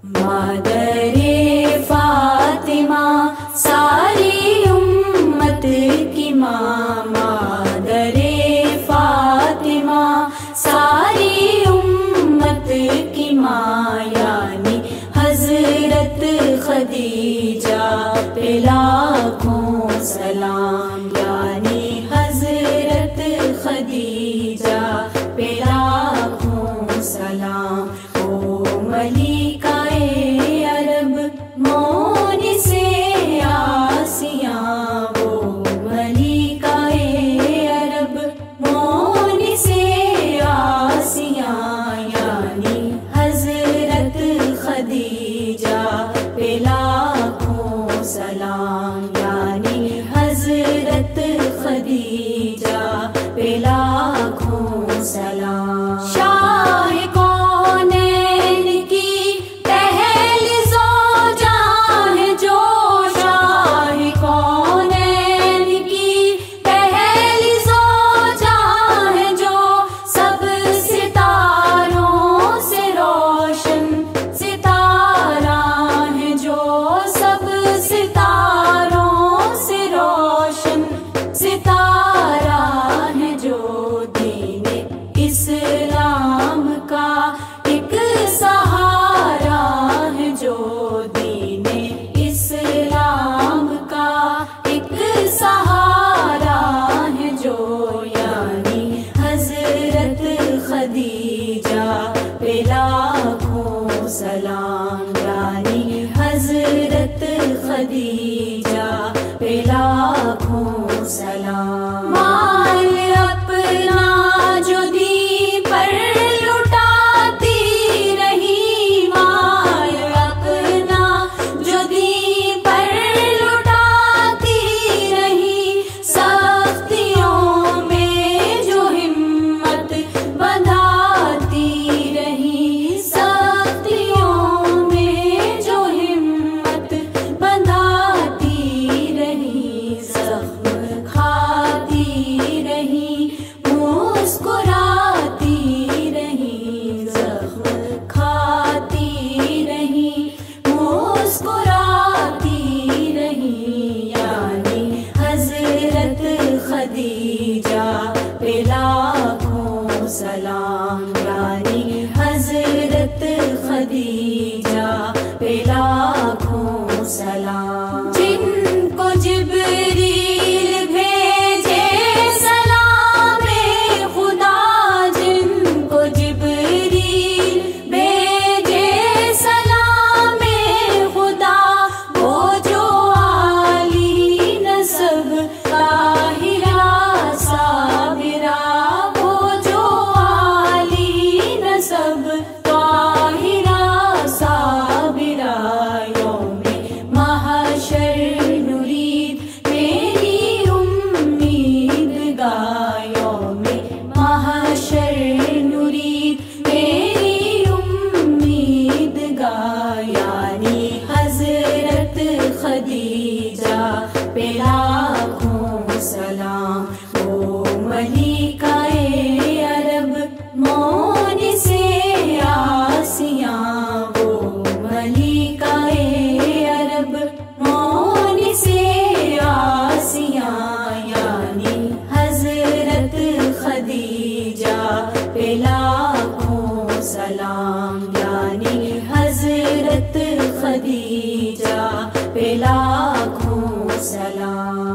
मादरे फातिमा सारी उम्मत की माँ, मादरे फातिमा सारी उम्मत की माँ, यानी हजरत खदीजा पे लाखों सलाम, यानी हजरत खदीजा पे लाखों सलाम। ओ मलिकाए अरब मोनी से आसिया, वो मलिकाए अरब मोनी से आसिया, यानी हजरत खदीजा पे लाखों सलाम, यानी हजरत खदीजा पे लाखों सलाम। इस्लाम का एक सहारा है जो, दीने इस्लाम का एक सहारा है जो, यानी हजरत खदीजा पे लाखों सलाम, यानी हजरत खदीजा पे लाखों सलाम। माल अपना जो दी पर लुटाती रही, माल अपना जो दी पर लुटाती रही, सख्तियों में जो हिम्मत बंधाती रही, सख्तियों में जो हिम्मत बंधाती रही, जख्म खाती रही, मुस्कुराती रही, जख्म खाती रही, मुस्कुराती रही, यानी हजरत खदीजा पे लाखों सलाम, यानी हजरत खदीजा पे लाखों सलाम। जिनको जिब्रील भेजे सलामे खुदा, जिनको जिब्रील भेजे सलामे खुदा, वो जो आली नसब ताहिरा साबिरा, वो जो आली नसब ताहिरा साबिरा, यौमे महशर नुरीद मेरी उम्मीद गा, यौमे महशर नुरीद मेरी उम्मीद गा, यानी हजरत खदीजा पे लाखों सलाम। ओ मलिकाए अरब मोनी से आसिया, वो मलिकाए अरब मोनी से आसिया, यानी हजरत खदीजा पे लाखों सलाम, यानी हजरत खदीजा पे लाखों सलाम।